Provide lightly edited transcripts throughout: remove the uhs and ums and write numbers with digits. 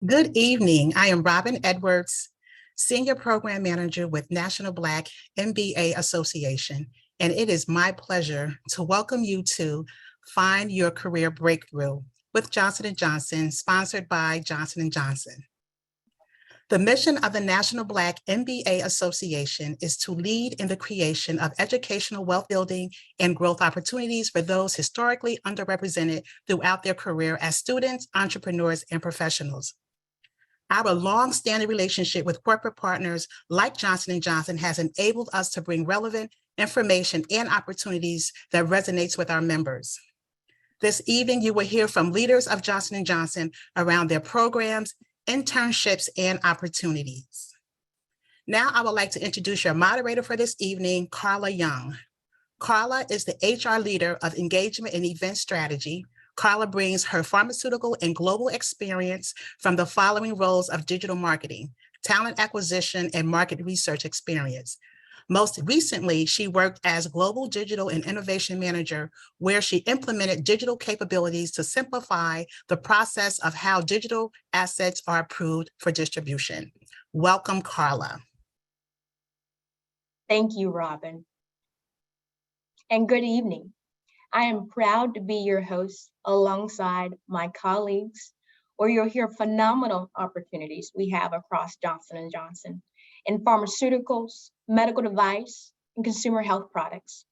Good evening. I am Robin Edwards, Senior Program Manager with National Black MBA Association, and it is my pleasure to welcome you to Find Your Career Breakthrough with Johnson & Johnson, sponsored by Johnson & Johnson. The mission of the National Black MBA Association is to lead in the creation of educational wealth building and growth opportunities for those historically underrepresented throughout their career as students, entrepreneurs, and professionals. Our long-standing relationship with corporate partners like Johnson & Johnson has enabled us to bring relevant information and opportunities that resonates with our members. This evening, you will hear from leaders of Johnson & Johnson around their programs, internships, and opportunities. Now, I would like to introduce your moderator for this evening, Carla Young. Carla is the HR leader of Engagement and Event Strategy. Carla brings her pharmaceutical and global experience from the following roles of digital marketing, talent acquisition, and market research experience. Most recently, she worked as Global Digital and Innovation Manager, where she implemented digital capabilities to simplify the process of how digital assets are approved for distribution. Welcome, Carla. Thank you, Robin. And good evening. I am proud to be your host alongside my colleagues, where you'll hear phenomenal opportunities we have across Johnson & Johnson in pharmaceuticals, medical device, and consumer health products.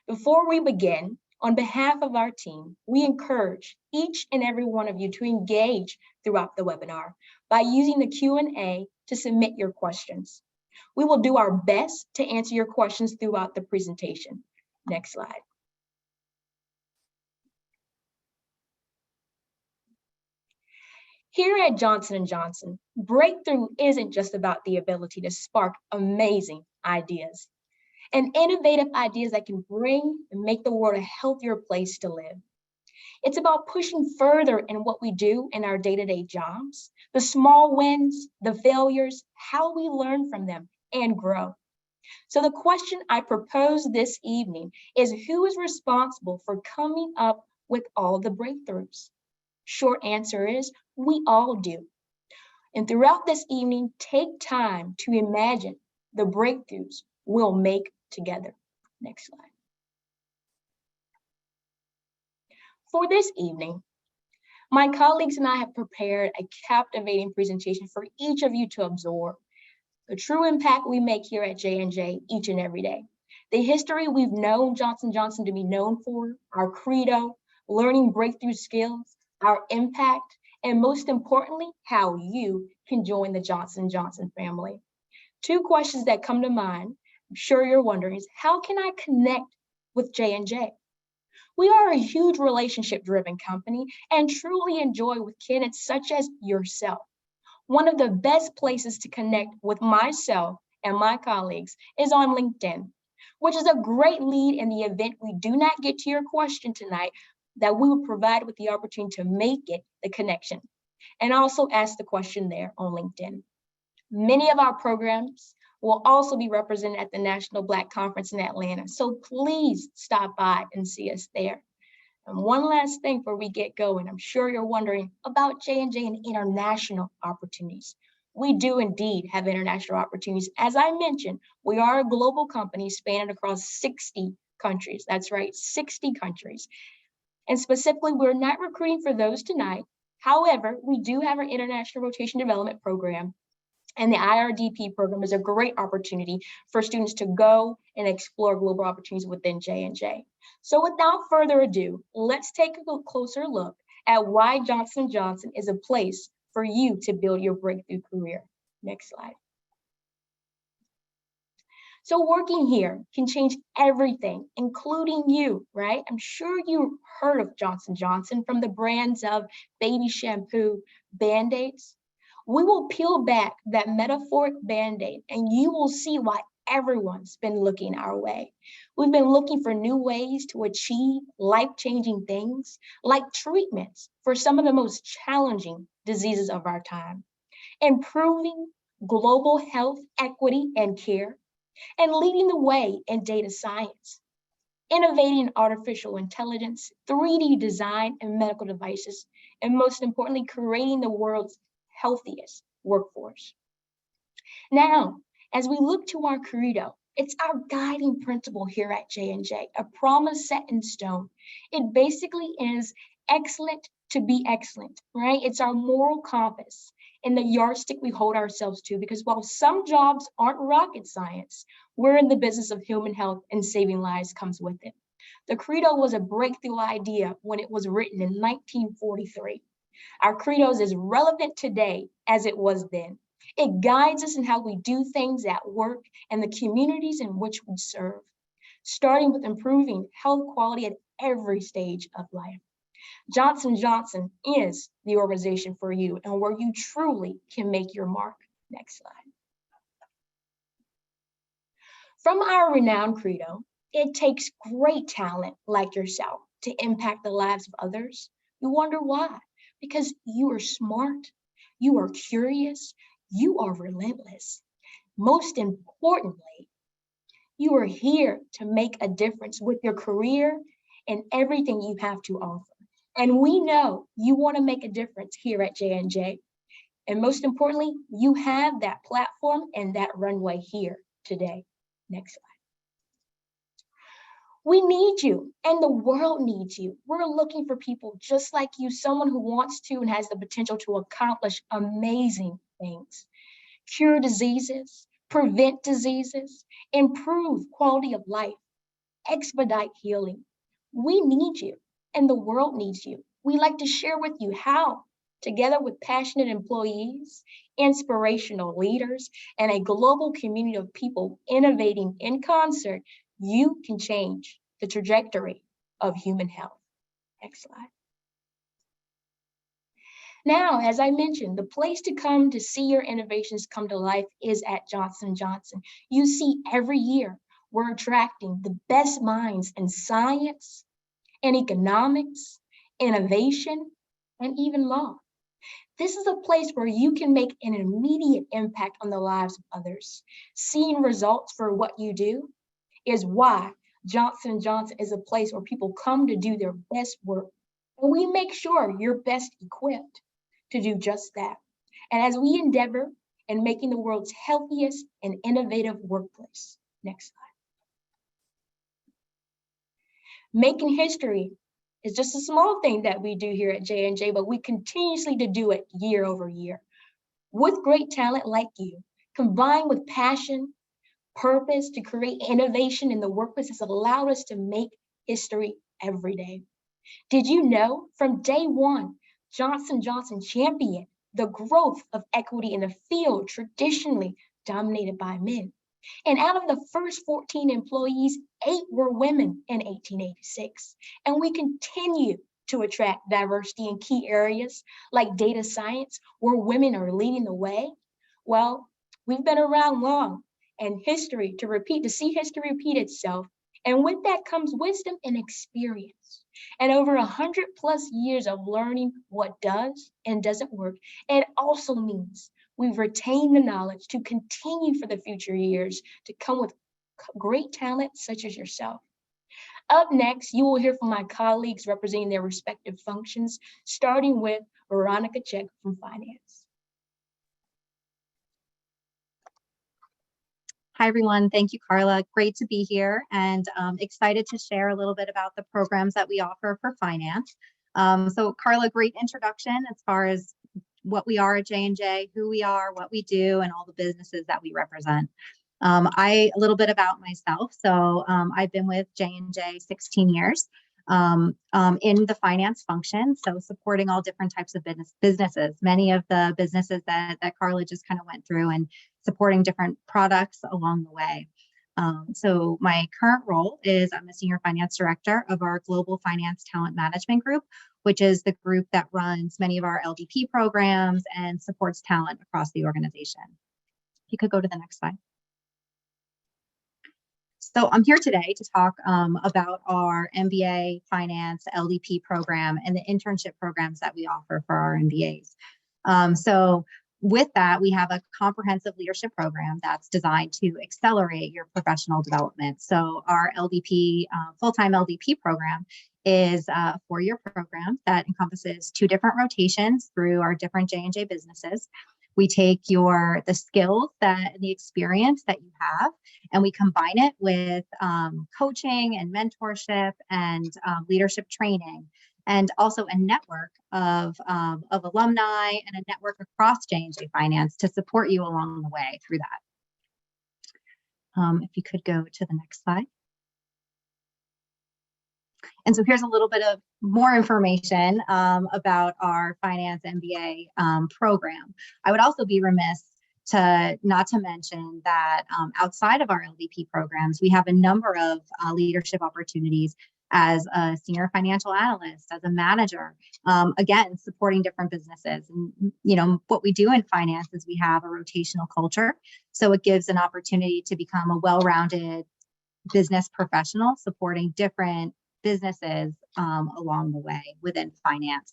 Before we begin, on behalf of our team, we encourage each and every one of you to engage throughout the webinar by using the Q&A to submit your questions. We will do our best to answer your questions throughout the presentation. Next slide. Here at Johnson & Johnson, breakthrough isn't just about the ability to spark amazing ideas and innovative ideas that can bring and make the world a healthier place to live. It's about pushing further in what we do in our day-to-day jobs, the small wins, the failures, how we learn from them and grow. So the question I propose this evening is, who is responsible for coming up with all the breakthroughs? Short answer is, we all do. And throughout this evening, take time to imagine the breakthroughs we'll make together. Next slide. For this evening, my colleagues and I have prepared a captivating presentation for each of you to absorb. The true impact we make here at J&J each and every day. The history we've known Johnson & Johnson to be known for, our credo, learning breakthrough skills, our impact, and most importantly, how you can join the Johnson & Johnson family. Two questions that come to mind, I'm sure you're wondering, is how can I connect with J&J? We are a huge relationship-driven company and truly enjoy with candidates such as yourself. One of the best places to connect with myself and my colleagues is on LinkedIn, which is a great lead in the event we do not get to your question tonight, that we will provide with the opportunity to make it the connection and also ask the question there on LinkedIn. Many of our programs will also be represented at the National Black Conference in Atlanta, so please stop by and see us there. And one last thing before we get going, I'm sure you're wondering about J&J and international opportunities. We do indeed have international opportunities. As I mentioned, we are a global company spanning across 60 countries. That's right, 60 countries. And specifically, we're not recruiting for those tonight. However, we do have our International Rotation Development Program, and the IRDP program is a great opportunity for students to go and explore global opportunities within J&J. So without further ado, let's take a closer look at why Johnson & Johnson is a place for you to build your breakthrough career. Next slide. So working here can change everything, including you, right? I'm sure you heard of Johnson & Johnson from the brands of baby shampoo, Band-Aids. We will peel back that metaphoric Band-Aid and you will see why everyone's been looking our way. We've been looking for new ways to achieve life-changing things like treatments for some of the most challenging diseases of our time, improving global health equity and care, and leading the way in data science, innovating in artificial intelligence, 3D design and medical devices, and most importantly, creating the world's healthiest workforce. Now, as we look to our credo, it's our guiding principle here at J&J, a promise set in stone. It basically is excellent to be excellent, right? It's our moral compass and the yardstick we hold ourselves to, because while some jobs aren't rocket science, we're in the business of human health, and saving lives comes with it. The credo was a breakthrough idea when it was written in 1943. Our credo is as relevant today as it was then. It guides us in how we do things at work and the communities in which we serve, starting with improving health quality at every stage of life. Johnson & Johnson is the organization for you and where you truly can make your mark. Next slide. From our renowned credo, it takes great talent like yourself to impact the lives of others. You wonder why? Because you are smart, you are curious, you are relentless. Most importantly, you are here to make a difference with your career and everything you have to offer. And we know you want to make a difference here at J&J. And most importantly, you have that platform and that runway here today. Next slide. We need you, and the world needs you. We're looking for people just like you, someone who wants to and has the potential to accomplish amazing things. Cure diseases, prevent diseases, improve quality of life, expedite healing. We need you, and the world needs you. We like to share with you how, together with passionate employees, inspirational leaders, and a global community of people innovating in concert, you can change the trajectory of human health. Next slide. Now, as I mentioned, the place to come to see your innovations come to life is at Johnson & Johnson. You see, every year, we're attracting the best minds in science and economics, innovation, and even law. This is a place where you can make an immediate impact on the lives of others. Seeing results for what you do is why Johnson & Johnson is a place where people come to do their best work. And we make sure you're best equipped to do just that. And as we endeavor in making the world's healthiest and innovative workplace. Next slide. Making history is just a small thing that we do here at J&J, but we continuously to do it year over year. With great talent like you, combined with passion, purpose to create innovation in the workplace has allowed us to make history every day. Did you know from day one, Johnson & Johnson championed the growth of equity in a field traditionally dominated by men? And out of the first 14 employees, 8 were women in 1886. And we continue to attract diversity in key areas like data science, where women are leading the way. Well, we've been around long, and history to see history repeat itself. And with that comes wisdom and experience. And over 100+ years of learning what does and doesn't work. It also means we've retained the knowledge to continue for the future years to come with great talent such as yourself. Up next, you will hear from my colleagues representing their respective functions, starting with Veronica Check from Finance. Hi, everyone. Thank you, Carla. Great to be here and excited to share a little bit about the programs that we offer for finance. So Carla, great introduction as far as what we are at J&J, who we are, what we do, and all the businesses that we represent. A little bit about myself. So I've been with J&J 16 years in the finance function. So supporting all different types of businesses, many of the businesses that Carla just kind of went through, and supporting different products along the way. So my current role is I'm the Senior Finance Director of our Global Finance Talent Management Group, which is the group that runs many of our LDP programs and supports talent across the organization. If you could go to the next slide. So I'm here today to talk about our MBA Finance LDP program and the internship programs that we offer for our MBAs. So with that, we have a comprehensive leadership program that's designed to accelerate your professional development. So our LDP, full-time LDP program is a 4-year program that encompasses 2 different rotations through our different J&J businesses. We take the skills and the experience that you have, and we combine it with coaching and mentorship and leadership training, and also a network of alumni and a network across J&J Finance to support you along the way through that. If you could go to the next slide. And so here's a little bit of more information about our Finance MBA program. I would also be remiss not to mention that outside of our LDP programs, we have a number of leadership opportunities as a senior financial analyst, as a manager, again, supporting different businesses. And, what we do in finance is we have a rotational culture. So it gives an opportunity to become a well-rounded business professional, supporting different businesses along the way within finance.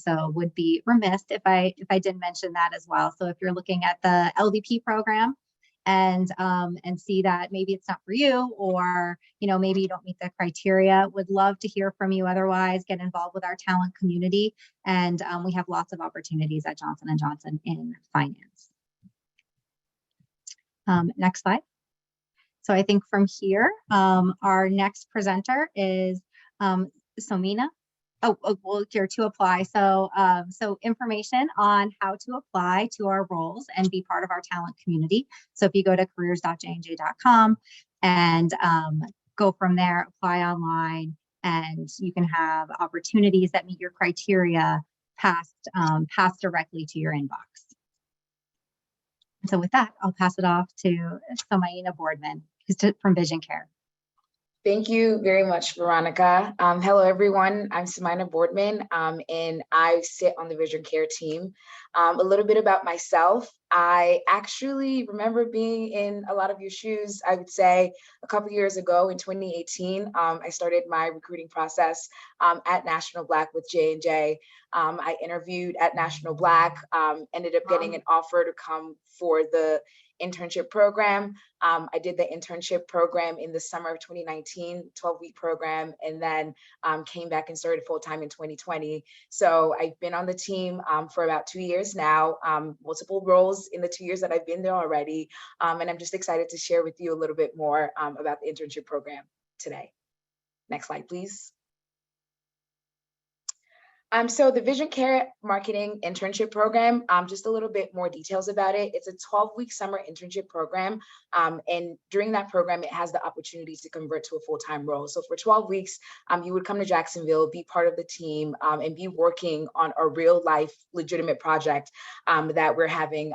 So would be remiss if I didn't mention that as well. So if you're looking at the LDP program and see that maybe it's not for you, or maybe you don't meet the criteria, would love to hear from you. Otherwise, get involved with our talent community, and we have lots of opportunities at Johnson & Johnson in finance. Next slide. So I think from here, our next presenter is Somina. Well, here to apply. So, information on how to apply to our roles and be part of our talent community. So if you go to careers.jnj.com and go from there, apply online, and you can have opportunities that meet your criteria passed directly to your inbox. So with that, I'll pass it off to Somaina Boardman, who's from Vision Care. Thank you very much, Veronica. Hello, everyone. I'm Somaina Boardman, and I sit on the Vision Care team. A little bit about myself. I actually remember being in a lot of your shoes, I would say, a couple years ago in 2018. I started my recruiting process at National Black with J&J. I interviewed at National Black, ended up getting an offer to come for the internship program. I did the internship program in the summer of 2019, 12-week program, and then came back and started full-time in 2020. So I've been on the team for about 2 years now, multiple roles in the 2 years that I've been there already. And I'm just excited to share with you a little bit more about the internship program today. Next slide, please. So the Vision Care Marketing Internship Program, just a little bit more details about it. It's a 12-week summer internship program. And during that program, it has the opportunity to convert to a full-time role. So for 12 weeks, you would come to Jacksonville, be part of the team, and be working on a real life, legitimate project that we're having.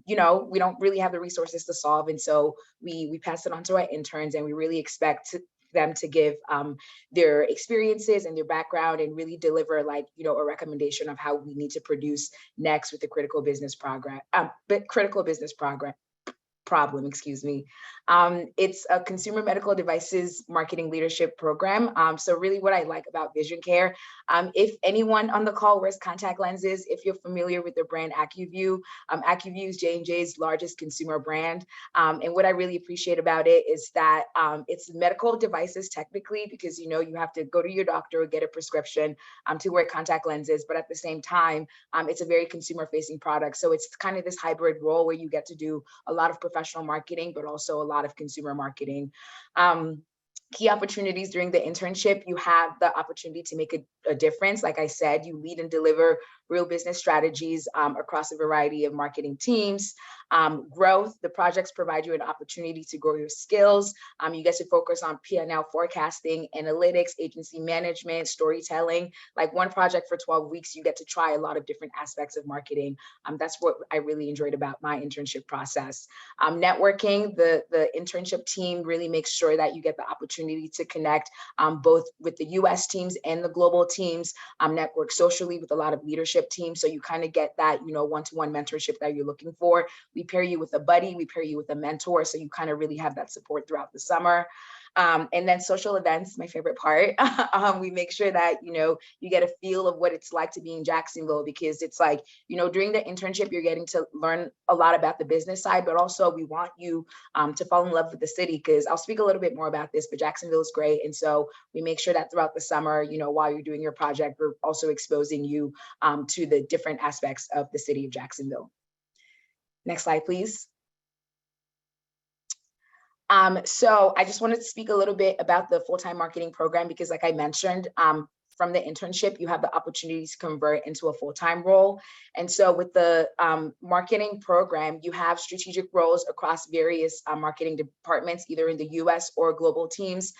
We don't really have the resources to solve. And so we pass it on to our interns, and we really expect them to give their experiences and their background and really deliver a recommendation of how we need to produce next with the critical business problem, excuse me. It's a consumer medical devices marketing leadership program. So really what I like about Vision Care, if anyone on the call wears contact lenses, if you're familiar with the brand AccuView, AccuView is J&J's largest consumer brand. And what I really appreciate about it is that it's medical devices technically, because you have to go to your doctor or get a prescription to wear contact lenses, but at the same time, it's a very consumer facing product. So it's kind of this hybrid role where you get to do a lot of professional marketing, but also a lot of consumer marketing. Key opportunities during the internship, you have the opportunity to make a difference. Like I said, you lead and deliver real business strategies across a variety of marketing teams. Growth, the projects provide you an opportunity to grow your skills. You get to focus on P&L forecasting, analytics, agency management, storytelling. Like one project for 12 weeks, you get to try a lot of different aspects of marketing. That's what I really enjoyed about my internship process. Networking, the internship team really makes sure that you get the opportunity to connect both with the US teams and the global teams, network socially with a lot of leadership teams. So you kind of get that, one-to-one mentorship that you're looking for. We pair you with a buddy, we pair you with a mentor. So you kind of really have that support throughout the summer. And then social events, my favorite part. We make sure that, you get a feel of what it's like to be in Jacksonville, because it's like, during the internship, you're getting to learn a lot about the business side, but also we want you to fall in love with the city, because I'll speak a little bit more about this, but Jacksonville is great. And so we make sure that throughout the summer, while you're doing your project, we're also exposing you to the different aspects of the city of Jacksonville. Next slide, please. So I just wanted to speak a little bit about the full-time marketing program, because like I mentioned, from the internship, you have the opportunity to convert into a full-time role. And so with the marketing program, you have strategic roles across various marketing departments, either in the US or global teams.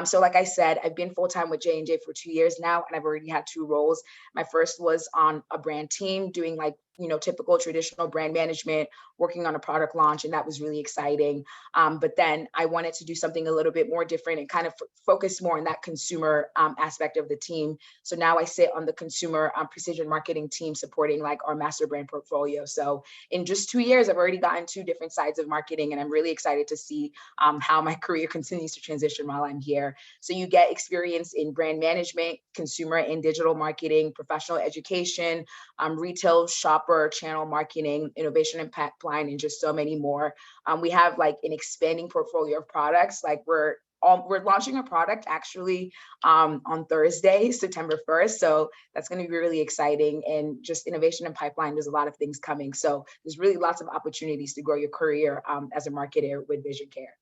So like I said, I've been full-time with J&J for 2 years now, and I've already had 2 roles. My first was on a brand team doing like, typical traditional brand management, working on a product launch, and that was really exciting. But then I wanted to do something a little bit more different and kind of focus more on that consumer aspect of the team. So now I sit on the consumer precision marketing team, supporting like our master brand portfolio. So in just 2 years, I've already gotten 2 different sides of marketing, and I'm really excited to see how my career continues to transition while I'm here. So you get experience in brand management, consumer and digital marketing, professional education, retail shopper, channel marketing, innovation and pipeline, and just so many more. We have like an expanding portfolio of products. Like we're launching a product actually on Thursday, September 1st. So that's going to be really exciting. And just innovation and pipeline, there's a lot of things coming. So there's really lots of opportunities to grow your career as a marketer with Vision Care.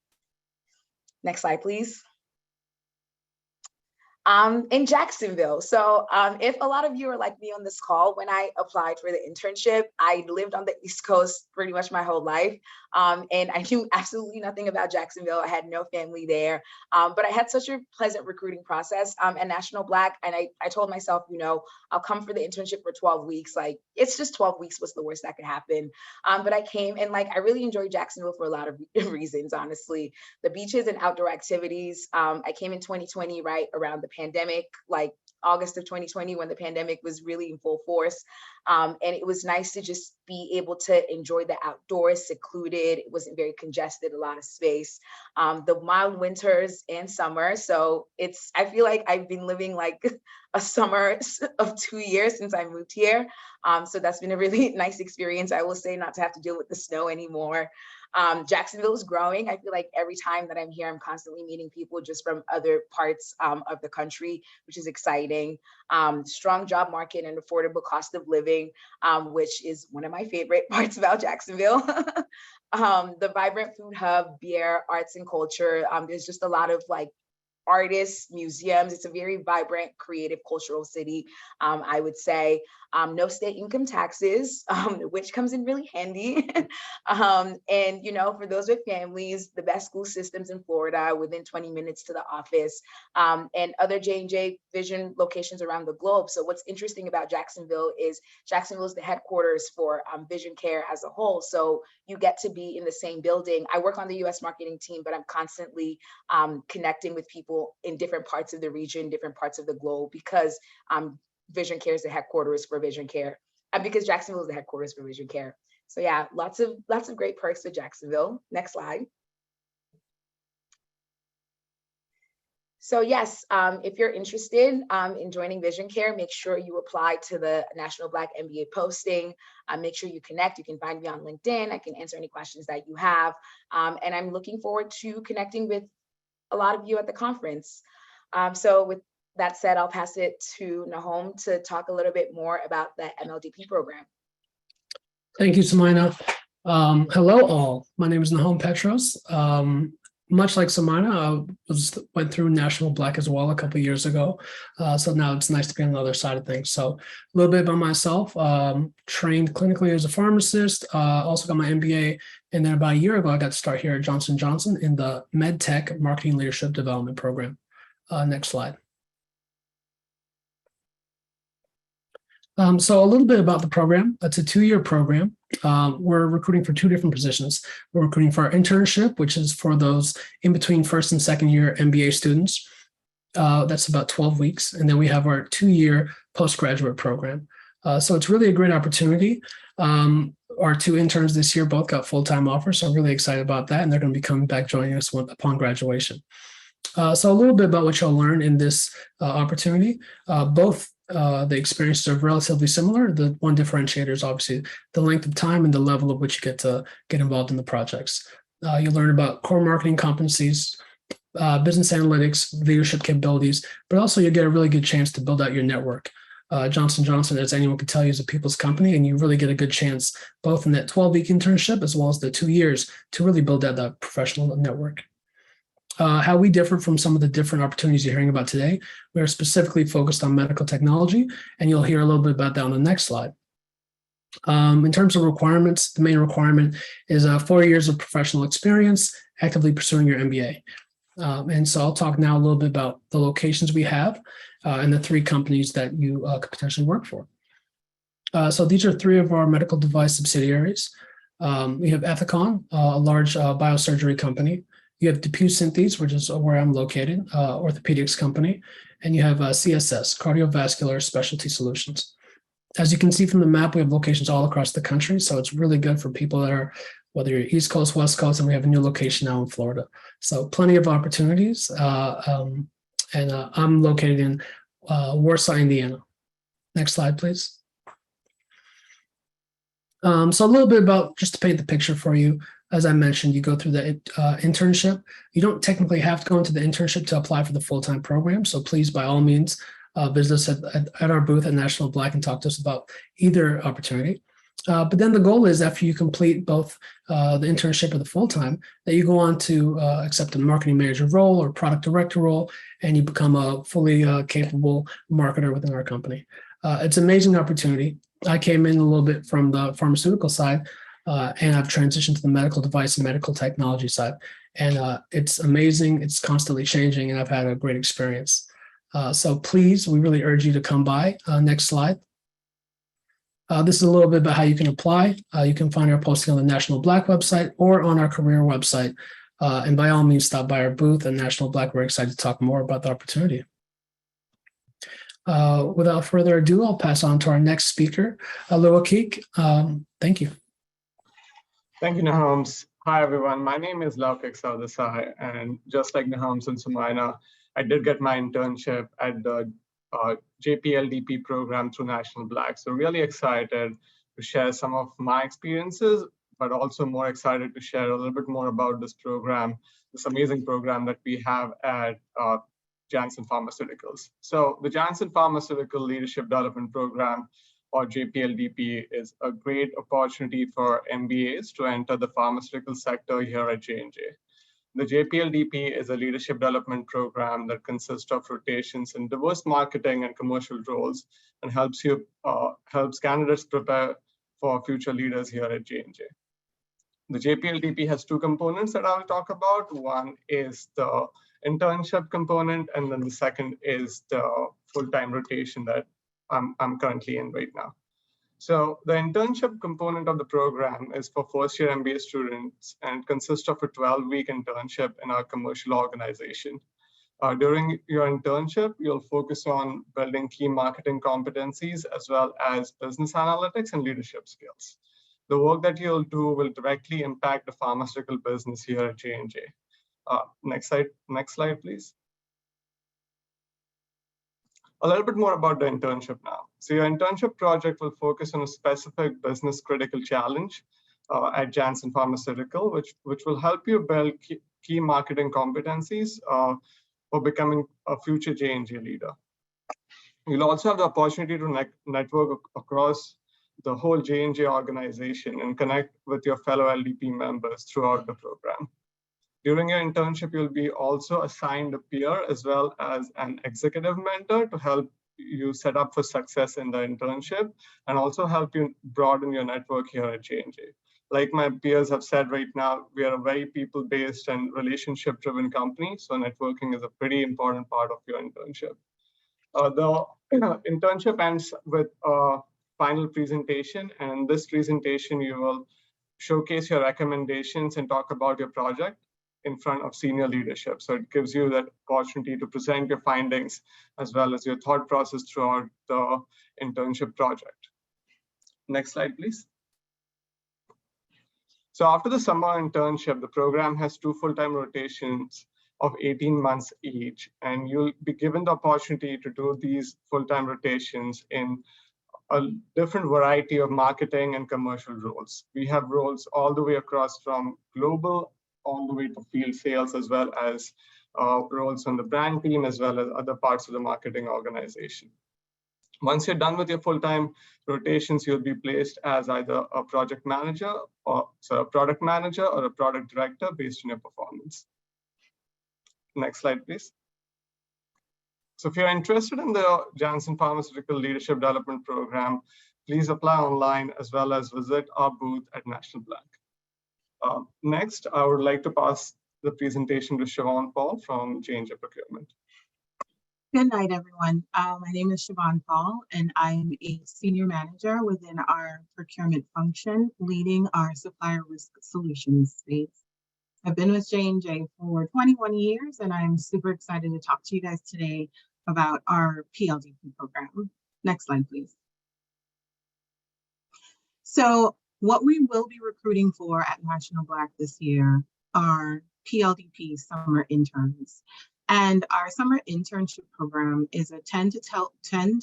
Next slide, please. In Jacksonville. So if a lot of you are like me on this call, when I applied for the internship, I lived on the East Coast pretty much my whole life. And I knew absolutely nothing about Jacksonville. I had no family there, but I had such a pleasant recruiting process at National Black. And I told myself, I'll come for the internship for 12 weeks. Like, it's just 12 weeks. What's the worst that could happen? But I came, and like, I really enjoyed Jacksonville for a lot of reasons, honestly. The beaches and outdoor activities. I came in 2020, right around the pandemic, like August of 2020, when the pandemic was really in full force. And it was nice to just be able to enjoy the outdoors, secluded. It wasn't very congested, a lot of space. The mild winters and summer. So I feel like I've been living like a summer of 2 years since I moved here. So that's been a really nice experience. I will say, not to have to deal with the snow anymore. Jacksonville is growing. I feel like every time that I'm here, I'm constantly meeting people just from other parts of the country, which is exciting. Strong job market and affordable cost of living, which is one of my favorite parts about Jacksonville. The vibrant food hub, beer, arts and culture. There's just a lot of like artists, museums. It's a very vibrant, creative, cultural city, I would say. No state income taxes, which comes in really handy. And, for those with families, the best school systems in Florida, within 20 minutes to the office, and other J&J Vision locations around the globe. So what's interesting about Jacksonville is Jacksonville is the headquarters for Vision Care as a whole. So you get to be in the same building. I work on the US marketing team, but I'm constantly connecting with people in different parts of the region, different parts of the globe, because Vision Care is the headquarters for Vision Care, and because Jacksonville is the headquarters for Vision Care. So yeah, lots of great perks with Jacksonville. Next slide. So yes, if you're interested in joining Vision Care, make sure you apply to the National Black MBA posting. Make sure you connect. You can find me on LinkedIn. I can answer any questions that you have. And I'm looking forward to connecting with a lot of you at the conference. So with that said, I'll pass it to Nahom to talk a little bit more about the MLDP program. Thank you, Samina. Hello, all. My name is Nahom Petros. Much like Samina, I went through National Black as well a couple of years ago. So now it's nice to be on the other side of things. So a little bit about myself, trained clinically as a pharmacist, also got my MBA. And then about a year ago, I got to start here at Johnson & Johnson in the MedTech Marketing Leadership Development Program. Next slide. So a little bit about the program. It's a 2-year program. We're recruiting for 2 different positions. We're recruiting for our internship, which is for those in between first and second year MBA students. That's about 12 weeks. And then we have our 2-year postgraduate program. So it's really a great opportunity. Our 2 interns this year both got full-time offers, so I'm really excited about that. And they're going to be coming back joining us upon graduation. So a little bit about what you'll learn in this opportunity. Both the experiences are relatively similar. The one differentiator is obviously the length of time and the level of which you get to get involved in the projects. You'll learn about core marketing competencies, business analytics, leadership capabilities, but also you get a really good chance to build out your network. Johnson & Johnson, as anyone can tell you, is a people's company, and you really get a good chance both in that 12-week internship as well as the 2 years to really build out that professional network. How we differ from some of the different opportunities you're hearing about today, we are specifically focused on medical technology, and you'll hear a little bit about that on the next slide. In terms of requirements, the main requirement is 4 years of professional experience, actively pursuing your MBA. And so I'll talk now a little bit about the locations we have and the 3 companies that you could potentially work for. So these are 3 of our medical device subsidiaries. We have Ethicon, a large biosurgery company. You have DePuy Synthes, which is where I'm located, orthopedics company. And you have CSS, Cardiovascular Specialty Solutions. As you can see from the map, we have locations all across the country. So it's really good for people that are, whether you're East Coast, West Coast, and we have a new location now in Florida. So plenty of opportunities. I'm located in Warsaw, Indiana. Next slide, please. So a little bit about, just to paint the picture for you, as I mentioned, you go through the internship. You don't technically have to go into the internship to apply for the full-time program. So please, by all means, visit us at our booth at National Black and talk to us about either opportunity. But then the goal is, after you complete both the internship or the full-time, that you go on to accept a marketing manager role or product director role, and you become a fully capable marketer within our company. It's an amazing opportunity. I came in a little bit from the pharmaceutical side, and I've transitioned to the medical device and medical technology side. And it's amazing. It's constantly changing, and I've had a great experience. So please, we really urge you to come by. Next slide. This is a little bit about how you can apply. You can find our posting on the National Black website or on our career website. And by all means, stop by our booth at National Black. We're excited to talk more about the opportunity. Without further ado, I'll pass on to our next speaker, Lua Keek. Thank you. Thank you, Nahums. Hi, everyone. My name is Laukik Saldasai, and just like Nahums and Sumaina, I did get my internship at the JPLDP program through National Black. So really excited to share some of my experiences, but also more excited to share a little bit more about this program, this amazing program that we have at Janssen Pharmaceuticals. So the Janssen Pharmaceutical Leadership Development Program, or JPLDP, is a great opportunity for MBAs to enter the pharmaceutical sector here at J&J. The JPLDP is a leadership development program that consists of rotations in diverse marketing and commercial roles, and helps candidates prepare for future leaders here at J&J. The JPLDP has 2 components that I'll talk about. One is the internship component, and then the second is the full-time rotation that I'm currently in right now. So the internship component of the program is for first-year MBA students and consists of a 12-week internship in our commercial organization. During your internship, you'll focus on building key marketing competencies as well as business analytics and leadership skills. The work that you'll do will directly impact the pharmaceutical business here at J&J. Next slide, please. A little bit more about the internship now. So your internship project will focus on a specific business critical challenge at Janssen Pharmaceutical, which will help you build key marketing competencies for becoming a future J&J leader. You'll also have the opportunity to network across the whole J&J organization and connect with your fellow LDP members throughout the program. During your internship, you'll be also assigned a peer as well as an executive mentor to help you set up for success in the internship and also help you broaden your network here at J&J. Like my peers have said right now, we are a very people-based and relationship-driven company, so networking is a pretty important part of your internship. The internship ends with a final presentation, and in this presentation, you will showcase your recommendations and talk about your project in front of senior leadership. So it gives you that opportunity to present your findings as well as your thought process throughout the internship project. Next slide, please. So after the summer internship, the program has 2 full-time rotations of 18 months each, and you'll be given the opportunity to do these full-time rotations in a different variety of marketing and commercial roles. We have roles all the way across from global all the way to field sales, as well as roles on the brand team, as well as other parts of the marketing organization. Once you're done with your full-time rotations, you'll be placed as either a project manager or a product manager or a product director based on your performance. Next slide, please. So if you're interested in the Janssen Pharmaceutical Leadership Development Program, please apply online as well as visit our booth at National Black. Next, I would like to pass the presentation to Siobhan Paul from J&J Procurement. Good night, everyone. My name is Siobhan Paul, and I'm a senior manager within our procurement function, leading our supplier risk solutions space. I've been with J&J for 21 years, and I'm super excited to talk to you guys today about our PLDP program. Next slide, please. So what we will be recruiting for at National Black this year are PLDP summer interns. And our summer internship program is a 10 to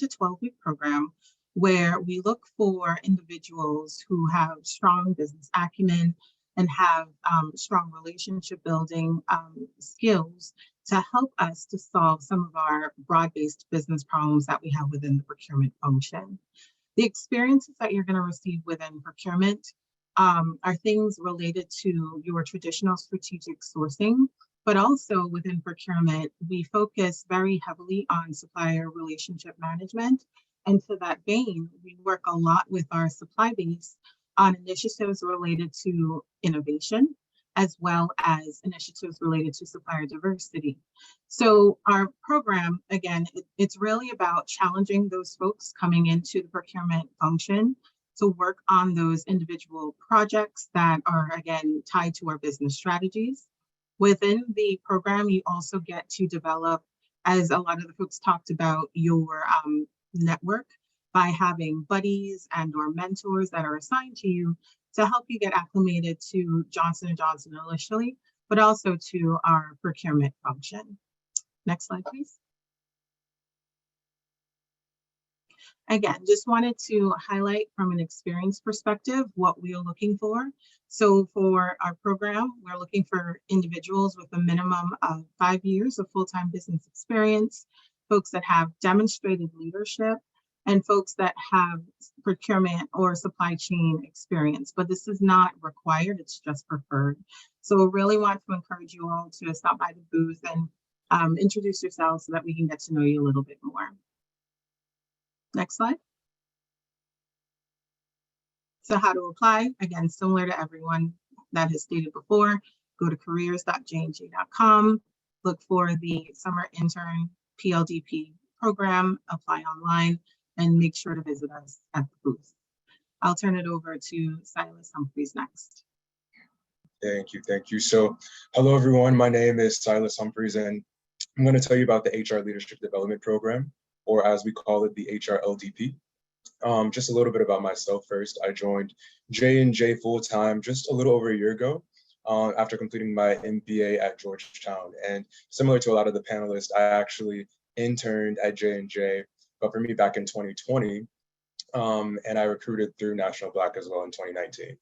12 week program where we look for individuals who have strong business acumen and have strong relationship building skills to help us to solve some of our broad-based business problems that we have within the procurement function. The experiences that you're going to receive within procurement are things related to your traditional strategic sourcing, but also within procurement, we focus very heavily on supplier relationship management. And to that vein, we work a lot with our supply base on initiatives related to innovation, as well as initiatives related to supplier diversity. So our program, again, it's really about challenging those folks coming into the procurement function to work on those individual projects that are, again, tied to our business strategies. Within the program, you also get to develop, as a lot of the folks talked about, your network by having buddies and or mentors that are assigned to you to help you get acclimated to Johnson & Johnson initially, but also to our procurement function. Next slide, please. Again, just wanted to highlight from an experience perspective what we are looking for. So for our program, we're looking for individuals with a minimum of 5 years of full-time business experience, folks that have demonstrated leadership, and folks that have procurement or supply chain experience, but this is not required, it's just preferred. So we really want to encourage you all to stop by the booth and introduce yourselves so that we can get to know you a little bit more. Next slide. So how to apply, again, similar to everyone that has stated before, go to careers.jnj.com, look for the summer intern PLDP program, apply online, and make sure to visit us at the booth. I'll turn it over to Silas Humphreys next. Thank you, thank you. So hello everyone, my name is Silas Humphreys and I'm going to tell you about the HR Leadership Development Program, or as we call it, the HR LDP. Just a little bit about myself first. I joined J&J full-time just a little over a year ago after completing my MBA at Georgetown. And similar to a lot of the panelists, I actually interned at J&J, but for me back in 2020, and I recruited through National Black as well in 2019.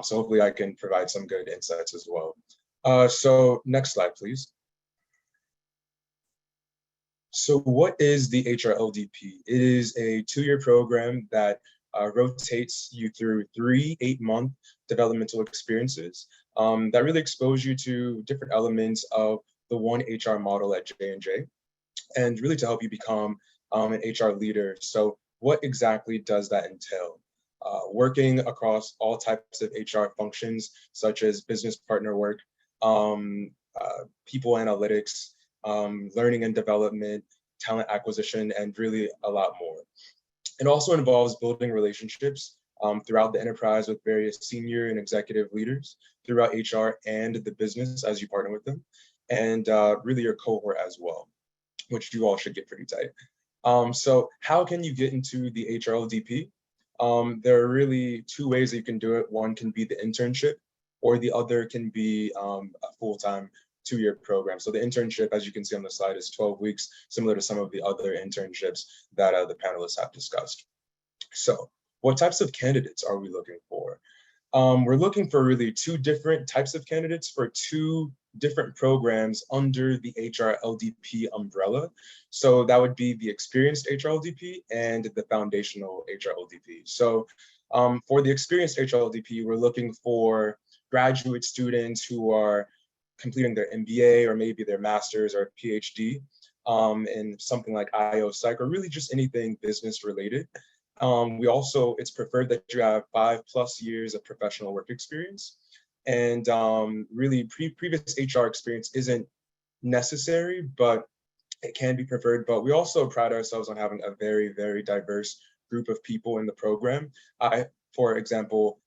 So hopefully I can provide some good insights as well. So next slide, please. So what is the HR LDP? It is a 2-year program that rotates you through 3 8-month developmental experiences that really expose you to different elements of the One HR model at J&J, and really to help you become an HR leader. So what exactly does that entail? Working across all types of HR functions, such as business partner work, people analytics, learning and development, talent acquisition, and really a lot more. It also involves building relationships throughout the enterprise with various senior and executive leaders throughout HR and the business as you partner with them, and really your cohort as well, which you all should get pretty tight. So how can you get into the HR LDP? There are really 2 ways that you can do it. One can be the internship, or the other can be a full-time 2-year program. So the internship, as you can see on the slide, is 12 weeks, similar to some of the other internships that the panelists have discussed. So what types of candidates are we looking for? We're looking for really 2 different types of candidates for 2 different programs under the HRLDP umbrella. So that would be the experienced HRLDP and the foundational HRLDP. So for the experienced HRLDP, we're looking for graduate students who are completing their MBA or maybe their master's or PhD in something like IO Psych or really just anything business related. It's preferred that you have 5+ years of professional work experience, and really previous HR experience isn't necessary, but it can be preferred. But we also pride ourselves on having a very, very diverse group of people in the program. I, for example,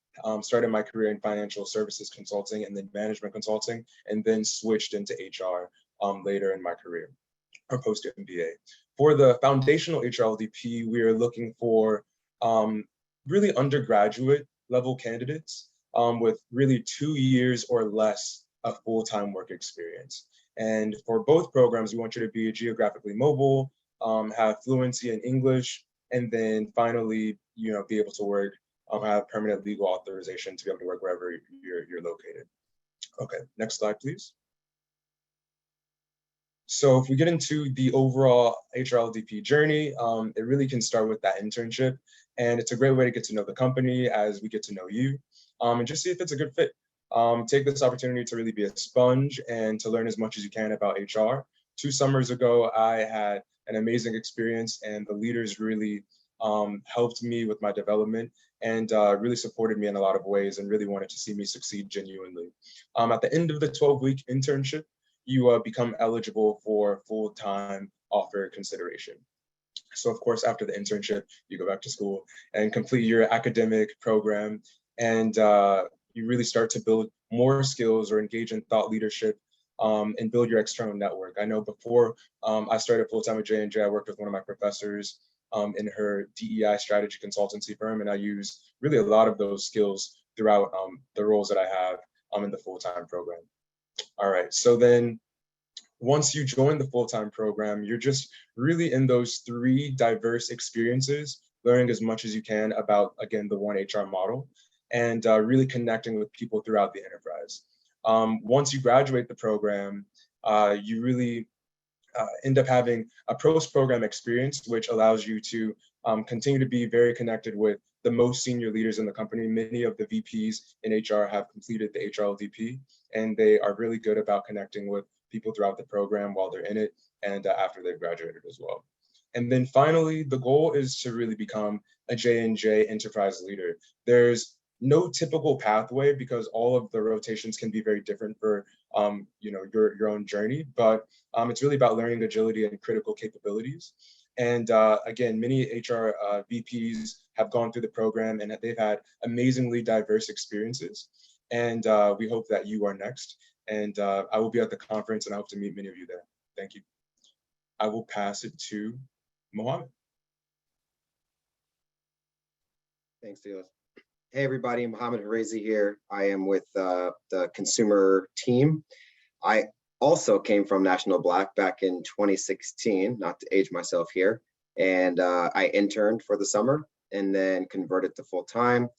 started my career in financial services consulting and then management consulting, and then switched into HR later in my career or post MBA. For the foundational HRLDP, we are looking for really undergraduate level candidates with really 2 years or less of full-time work experience. And for both programs, we want you to be geographically mobile, have fluency in English, and then finally, be able to work, have permanent legal authorization to be able to work wherever you're located. Okay, next slide, please. So if we get into the overall HRLDP journey, it really can start with that internship. And it's a great way to get to know the company as we get to know you, and just see if it's a good fit. Take this opportunity to really be a sponge and to learn as much as you can about HR. 2 summers ago, I had an amazing experience, and the leaders really helped me with my development and really supported me in a lot of ways and really wanted to see me succeed genuinely. At the end of the 12-week internship, you become eligible for full-time offer consideration. So of course, after the internship, you go back to school and complete your academic program, and you really start to build more skills or engage in thought leadership and build your external network. I know before I started full-time at J&J, I worked with one of my professors in her DEI strategy consultancy firm, and I use really a lot of those skills throughout the roles that I have in the full-time program. All right, so then once you join the full-time program, you're just really in those 3 diverse experiences, learning as much as you can about, again, the One HR model, and really connecting with people throughout the enterprise. Once you graduate the program, you really end up having a post-program experience, which allows you to continue to be very connected with the most senior leaders in the company. Many of the VPs in HR have completed the HRLDP, and they are really good about connecting with people throughout the program while they're in it and after they've graduated as well. And then finally, the goal is to really become a J&J enterprise leader. There's no typical pathway because all of the rotations can be very different for your own journey, but it's really about learning agility and critical capabilities. And again, many HR VPs have gone through the program and they've had amazingly diverse experiences. And we hope that you are next. And I will be at the conference and I hope to meet many of you there. Thank you. I will pass it to Mohammed. Thanks, Silas. Hey everybody, Mohammed Harezi here. I am with the consumer team. I also came from National Black back in 2016, not to age myself here. And I interned for the summer and then converted to full-time.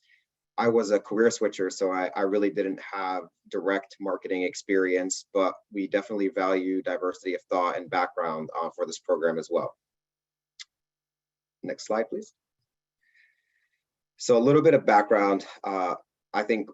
I was a career switcher, so I really didn't have direct marketing experience, but we definitely value diversity of thought and background for this program as well. Next slide, please. So a little bit of background. I think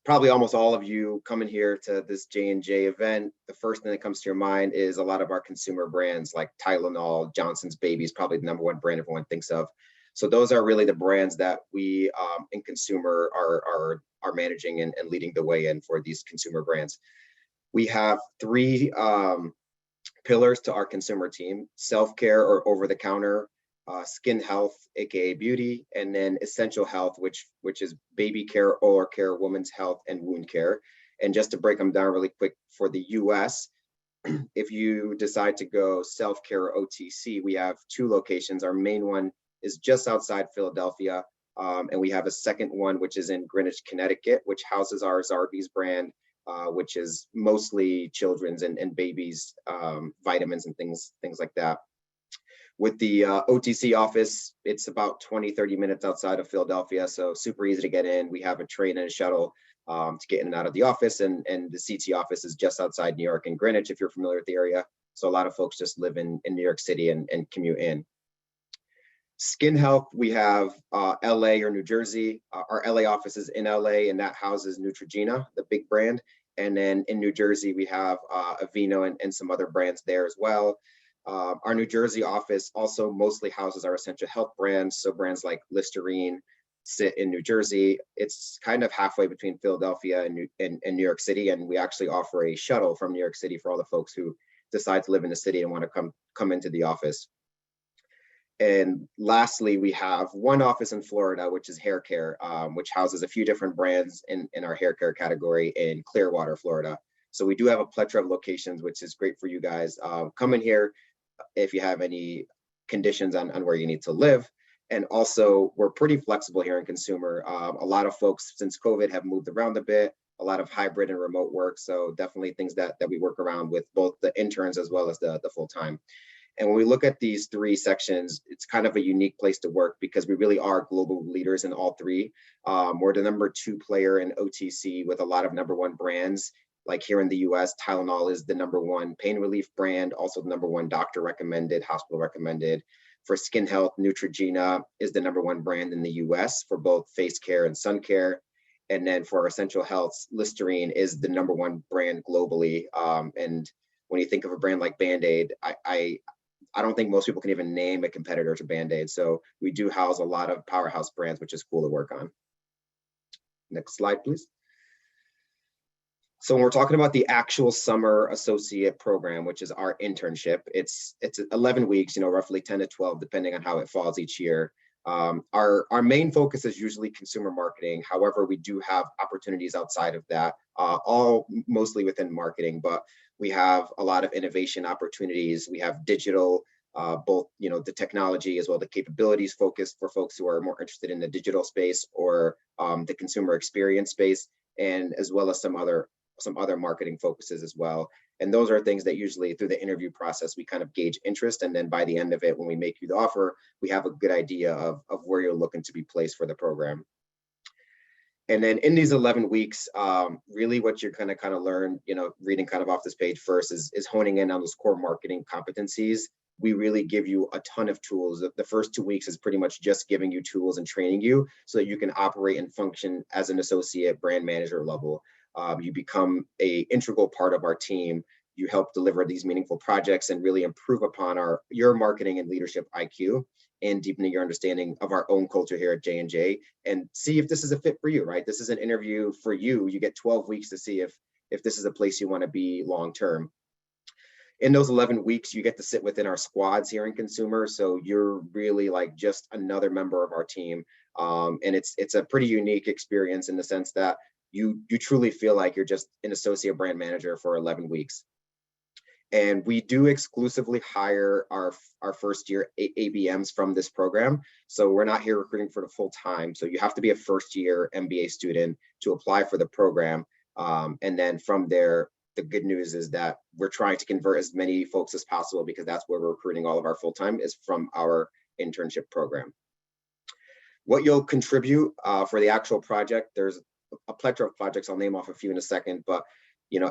probably almost all of you coming here to this J&J event, the first thing that comes to your mind is a lot of our consumer brands like Tylenol, Johnson's Baby is probably the #1 brand everyone thinks of. So those are really the brands that we in consumer are managing and leading the way in for these consumer brands. We have 3 pillars to our consumer team: self-care or over-the-counter, skin health, aka beauty, and then essential health, which is baby care, oral care, women's health, and wound care. And just to break them down really quick, for the US, if you decide to go self-care or OTC, we have 2 locations. Our main one is just outside Philadelphia, and we have a second one which is in Greenwich, Connecticut, which houses our Zarbee's brand which is mostly children's and babies, vitamins and things like that. With the OTC office, it's about 20-30 minutes outside of Philadelphia, so super easy to get in. We have a train and a shuttle to get in and out of the office, and the CT office is just outside New York and Greenwich, if you're familiar with the area. So a lot of folks just live in New York City and commute in. Skin health, we have LA or New Jersey. Our LA office is in LA, and that houses Neutrogena, the big brand. And then in New Jersey, we have Aveeno and some other brands there as well. Our New Jersey office also mostly houses our essential health brands. So brands like Listerine sit in New Jersey. It's kind of halfway between Philadelphia and New York City. And we actually offer a shuttle from New York City for all the folks who decide to live in the city and want to come into the office. And lastly, we have one office in Florida, which is hair care, which houses a few different brands in our hair care category in Clearwater, Florida. So we do have a plethora of locations, which is great for you guys. Come in here if you have any conditions on where you need to live. And also, we're pretty flexible here in consumer. A lot of folks since COVID have moved around a bit, a lot of hybrid and remote work. So definitely things that we work around with both the interns as well as the full-time. And when we look at these three sections, it's kind of a unique place to work because we really are global leaders in all three. We're the #2 player in OTC with a lot of #1 brands. Like here in the US, Tylenol is the #1 pain relief brand, also the #1 doctor recommended, hospital recommended. For skin health, Neutrogena is the #1 brand in the US for both face care and sun care. And then for essential health, Listerine is the #1 brand globally. And when you think of a brand like Band-Aid, I don't think most people can even name a competitor to Band-Aid. So we do house a lot of powerhouse brands, which is cool to work on. Next slide, please. So when we're talking about the actual summer associate program, which is our internship, it's 11 weeks, roughly 10 to 12, depending on how it falls each year. Our main focus is usually consumer marketing. However, we do have opportunities outside of that, all mostly within marketing, but we have a lot of innovation opportunities. We have digital, both the technology as well the capabilities focused for folks who are more interested in the digital space or the consumer experience space, and as well as some other marketing focuses as well. And those are things that usually through the interview process, we kind of gauge interest. And then by the end of it, when we make you the offer, we have a good idea of where you're looking to be placed for the program. And then in these 11 weeks, really what you're gonna kind of learn, reading kind of off this page first is honing in on those core marketing competencies. We really give you a ton of tools. The first 2 weeks is pretty much just giving you tools and training you so that you can operate and function as an associate brand manager level. You become an integral part of our team. You help deliver these meaningful projects and really improve upon your marketing and leadership IQ and deepening your understanding of our own culture here at J&J, and see if this is a fit for you, right? This is an interview for you. You get 12 weeks to see if this is a place you want to be long-term. In those 11 weeks, you get to sit within our squads here in consumer. So you're really like just another member of our team. And it's a pretty unique experience in the sense that you truly feel like you're just an associate brand manager for 11 weeks. And we do exclusively hire our first year ABMs from this program. So we're not here recruiting for the full time. So you have to be a first year MBA student to apply for the program. And then from there, the good news is that we're trying to convert as many folks as possible because that's where we're recruiting all of our full time is from our internship program. What you'll contribute for the actual project, there's a plethora of projects. I'll name off a few in a second, but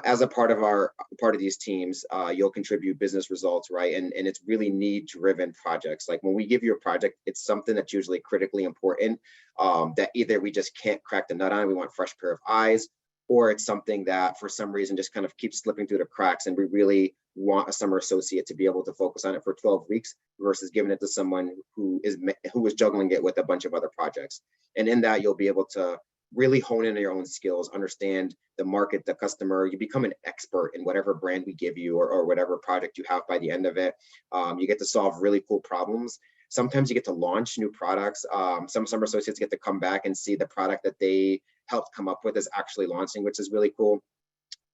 as a part of these teams, you'll contribute business results, right? And it's really need-driven projects. Like when we give you a project, it's something that's usually critically important that either we just can't crack the nut on, we want a fresh pair of eyes, or it's something that for some reason just kind of keeps slipping through the cracks, and we really want a summer associate to be able to focus on it for 12 weeks versus giving it to someone who is juggling it with a bunch of other projects. And in that, you'll be able to really hone in on your own skills, understand the market, the customer. You become an expert in whatever brand we give you or whatever project you have by the end of it. You get to solve really cool problems. Sometimes you get to launch new products. Some summer associates get to come back and see the product that they helped come up with is actually launching, which is really cool.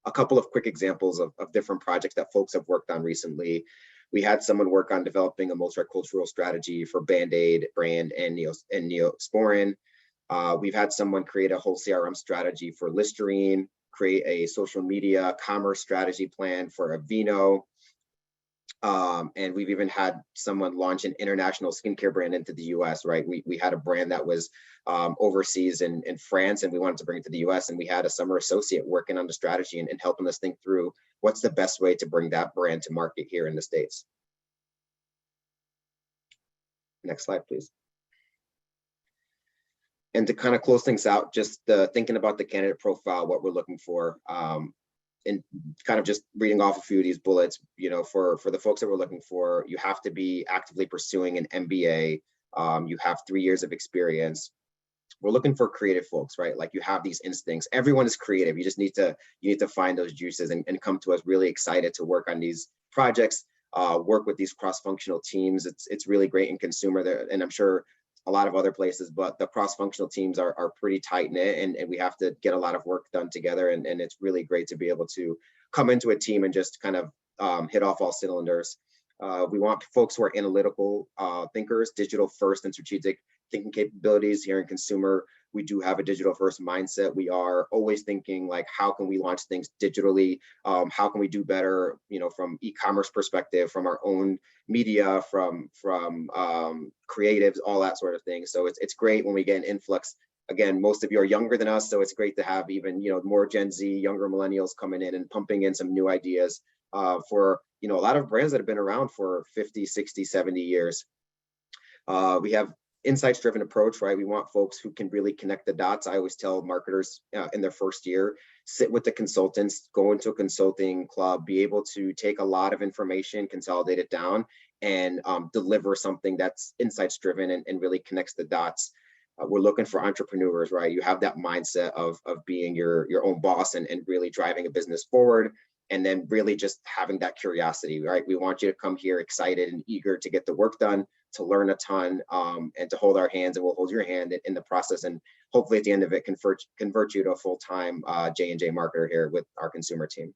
A couple of quick examples of different projects that folks have worked on recently. We had someone work on developing a multicultural strategy for Band-Aid brand and Neosporin. We've had someone create a whole CRM strategy for Listerine, create a social media commerce strategy plan for Aveeno. And we've even had someone launch an international skincare brand into the US, right? We had a brand that was overseas in France, and we wanted to bring it to the US, and we had a summer associate working on the strategy and helping us think through what's the best way to bring that brand to market here in the States. Next slide, please. And to kind of close things out, just thinking about the candidate profile, what we're looking for, and kind of just reading off a few of these bullets, you know, for the folks that we're looking for, you have to be actively pursuing an MBA. You have 3 years of experience. We're looking for creative folks, right? Like, you have these instincts. Everyone is creative. You just need to find those juices and come to us really excited to work on these projects, work with these cross-functional teams. It's really great in consumer there, and I'm sure a lot of other places, but the cross-functional teams are pretty tight knit, and we have to get a lot of work done together. And it's really great to be able to come into a team and just kind of hit off all cylinders. We want folks who are analytical thinkers, digital first and strategic thinking capabilities. Here in consumer, we do have a digital first mindset. We are always thinking, like, how can we launch things digitally? How can we do better, you know, from e-commerce perspective, from our own media, from creatives, all that sort of thing. So it's great when we get an influx. Again, most of you are younger than us, so it's great to have even, you know, more Gen Z, younger millennials coming in and pumping in some new ideas for, you know, a lot of brands that have been around for 50, 60, 70 years. We have insights-driven approach, right? We want folks who can really connect the dots. I always tell marketers in their first year, sit with the consultants, go into a consulting club, be able to take a lot of information, consolidate it down, and deliver something that's insights-driven and really connects the dots. We're looking for entrepreneurs, right? You have that mindset of being your own boss and really driving a business forward, and then really just having that curiosity, right? We want you to come here excited and eager to get the work done, to learn a ton, and to hold our hands, and we'll hold your hand in the process, and hopefully at the end of it convert you to a full-time J&J marketer here with our consumer team.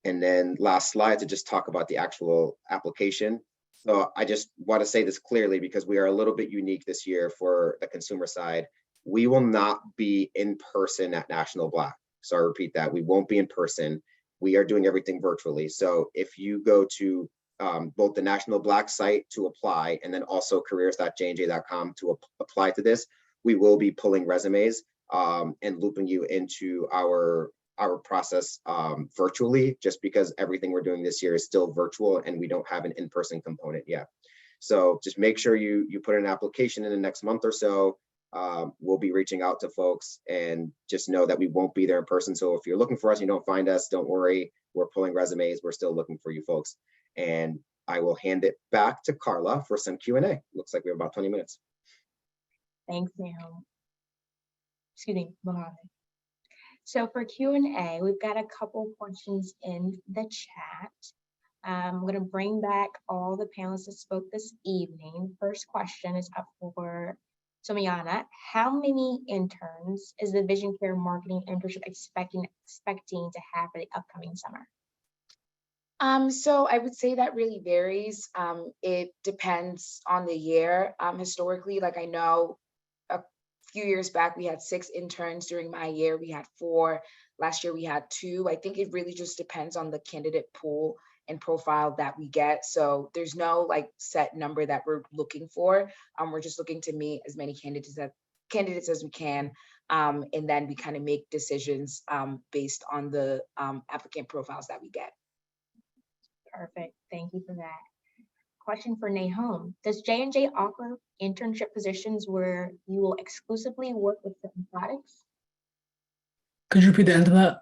And then last slide to just talk about the actual application. So I just want to say this clearly because we are a little bit unique this year for the consumer side. We will not be in person at National Black. So I repeat that, we won't be in person. We are doing everything virtually. So if you go to both the National Black site to apply, and then also careers.jnj.com to apply to this, we will be pulling resumes and looping you into our process virtually, just because everything we're doing this year is still virtual and we don't have an in-person component yet. So just make sure you put an application in the next month or so. We'll be reaching out to folks, and just know that we won't be there in person. So if you're looking for us and you don't find us, don't worry, we're pulling resumes. We're still looking for you folks. And I will hand it back to Carla for some Q&A. Looks like we have about 20 minutes. Thanks, Neil. Excuse me, Mohammed. So for Q&A, we've got a couple questions in the chat. I'm going to bring back all the panelists that spoke this evening. First question is up for Somiana. How many interns is the Vision Care Marketing Internship expecting to have for the upcoming summer? So I would say that really varies. It depends on the year. Historically, like, I know a few years back, we had 6 interns. During my year, we had 4. Last year, we had 2. I think it really just depends on the candidate pool and profile that we get. So there's no like set number that we're looking for. We're just looking to meet as many candidates as we can. And then we kind of make decisions based on the applicant profiles that we get. Perfect. Thank you for that. Question for Nahom. Does J&J offer internship positions where you will exclusively work with certain products? Could you repeat the end of that?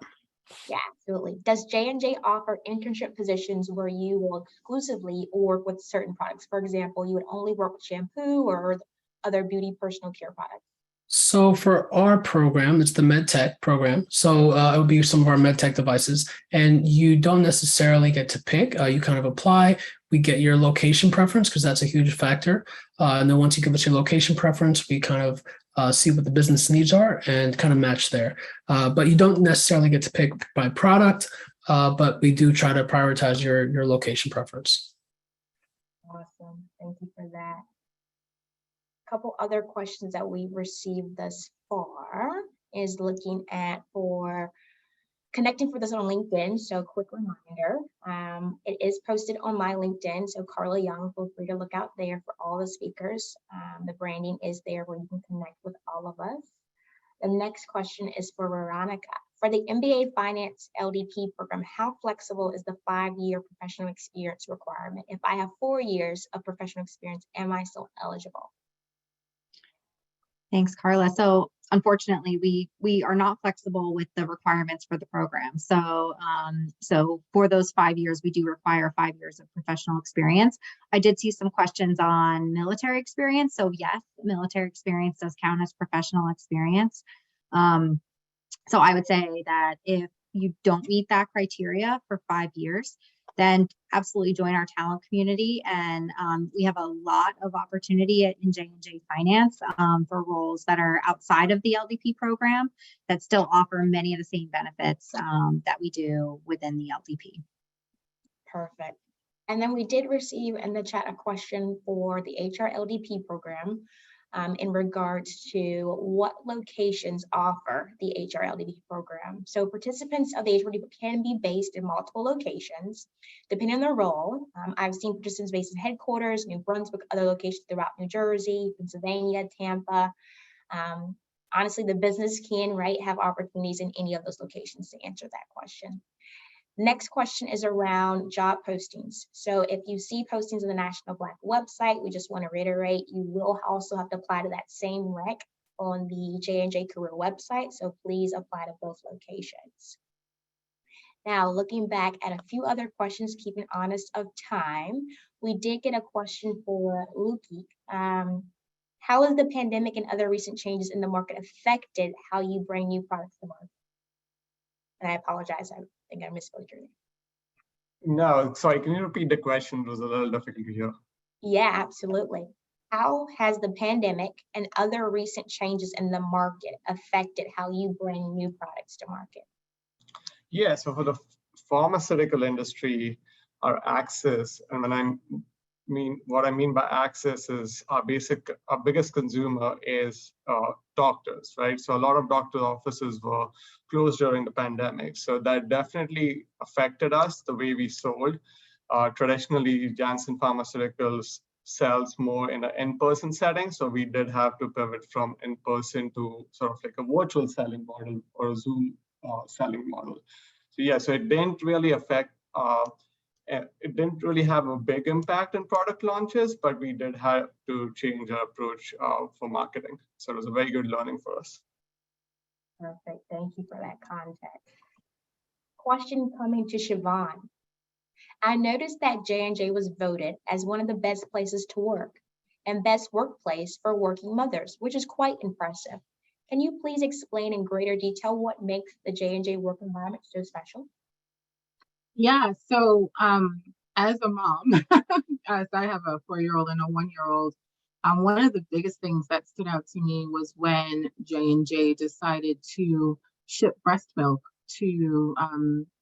Yeah, absolutely. Does J&J offer internship positions where you will exclusively work with certain products? For example, you would only work with shampoo or other beauty personal care products? So for our program, it's the MedTech program. So it would be some of our MedTech devices, and you don't necessarily get to pick. You kind of apply. We get your location preference because that's a huge factor. And then once you give us your location preference, we kind of see what the business needs are and kind of match there. But you don't necessarily get to pick by product, but we do try to prioritize your location preference. Awesome. Thank you for that. Couple other questions that we've received thus far is looking at for connecting with us on LinkedIn. So quick reminder, it is posted on my LinkedIn. So Carla Young, feel free to look out there for all the speakers. The branding is there where you can connect with all of us. The next question is for Veronica. For the MBA Finance LDP program, how flexible is the 5-year professional experience requirement? If I have 4 years of professional experience, am I still eligible? Thanks, Carla. So unfortunately, we are not flexible with the requirements for the program. So so for those 5 years, we do require 5 years of professional experience. I did see some questions on military experience. So yes, military experience does count as professional experience. So I would say that if you don't meet that criteria for 5 years, then absolutely join our talent community. And we have a lot of opportunity in J&J Finance for roles that are outside of the LDP program that still offer many of the same benefits that we do within the LDP. Perfect. And then we did receive in the chat a question for the HR LDP program in regards to what locations offer the HR LDP program. So participants of the HR LDP can be based in multiple locations, depending on their role. I've seen participants based in headquarters, New Brunswick, other locations throughout New Jersey, Pennsylvania, Tampa. Honestly, the business can, have opportunities in any of those locations to answer that question. Next question is around job postings. So if you see postings on the National Black website, we just want to reiterate, you will also have to apply to that same rec on the J&J career website. So please apply to both locations. Now, looking back at a few other questions, keeping honest of time, we did get a question for Luki. How has the pandemic and other recent changes in the market affected how you bring new products to market? And I apologize, I think I misspelled your name. No, sorry, can you repeat the question? It was a little difficult to hear. Yeah, absolutely. How has the pandemic and other recent changes in the market affected how you bring new products to market? Yeah, so for the pharmaceutical industry, our access, and what I mean by access is our biggest consumer is doctors, right? So a lot of doctor offices were closed during the pandemic. So that definitely affected us, the way we sold. Traditionally, Janssen Pharmaceuticals sells more in an in-person setting. So we did have to pivot from in-person to sort of like a virtual selling model or a Zoom selling model. So yeah, so it didn't really affect it didn't really have a big impact in product launches, but we did have to change our approach for marketing. So it was a very good learning for us. Perfect. Thank you for that context. Question coming to Siobhan. I noticed that J&J was voted as one of the best places to work and best workplace for working mothers, which is quite impressive. Can you please explain in greater detail what makes the J&J work environment so special? Yeah, so as a mom, as I have a 4-year-old and a 1-year-old, one of the biggest things that stood out to me was when J&J decided to ship breast milk to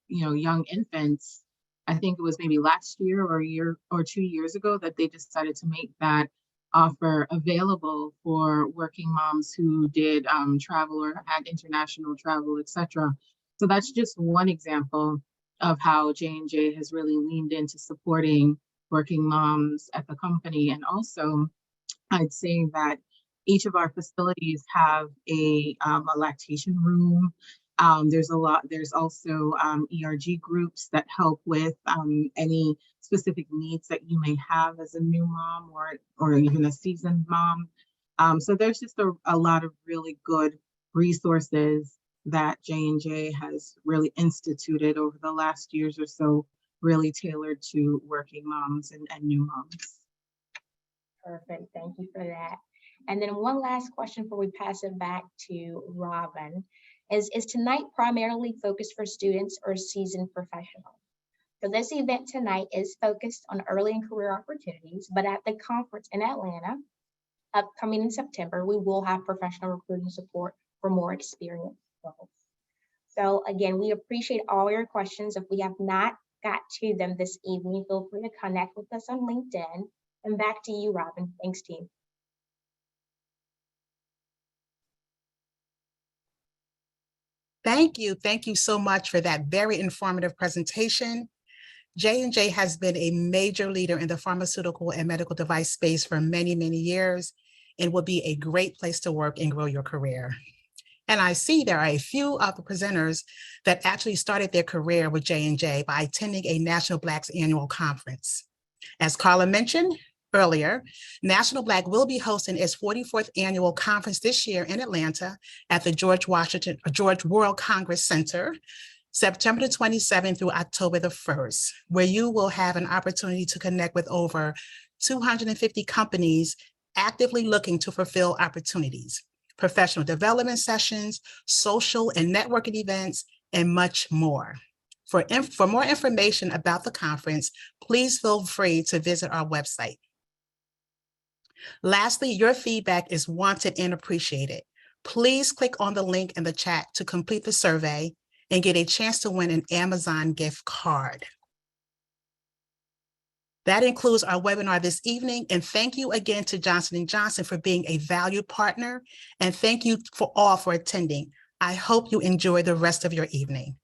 young infants. I think it was maybe last year or a year or 2 years ago that they decided to make that offer available for working moms who did travel or had international travel, etc. So that's just one example of how J&J has really leaned into supporting working moms at the company. And also, I'd say that each of our facilities have a lactation room. There's also ERG groups that help with any specific needs that you may have as a new mom or even a seasoned mom. So there's just a lot of really good resources that J&J has really instituted over the last years or so, really tailored to working moms and new moms. Perfect, thank you for that. And then one last question before we pass it back to Robin. Is tonight primarily focused for students or seasoned professionals? So this event tonight is focused on early and career opportunities, but at the conference in Atlanta, upcoming in September, we will have professional recruiting support for more experienced folks. So again, we appreciate all your questions. If we have not got to them this evening, feel free to connect with us on LinkedIn. And back to you, Robin. Thanks, team. Thank you. Thank you so much for that very informative presentation. J&J has been a major leader in the pharmaceutical and medical device space for many, many years and will be a great place to work and grow your career. And I see there are a few of the presenters that actually started their career with J&J by attending a National Black's annual conference. As Carla mentioned earlier, National Black will be hosting its 44th annual conference this year in Atlanta at the George World Congress Center, September 27th through October the 1st, where you will have an opportunity to connect with over 250 companies actively looking to fulfill opportunities, professional development sessions, social and networking events, and much more. For more information about the conference, please feel free to visit our website. Lastly, your feedback is wanted and appreciated. Please click on the link in the chat to complete the survey and get a chance to win an Amazon gift card. That includes our webinar this evening, and thank you again to Johnson & Johnson for being a valued partner, and thank you for all for attending. I hope you enjoy the rest of your evening.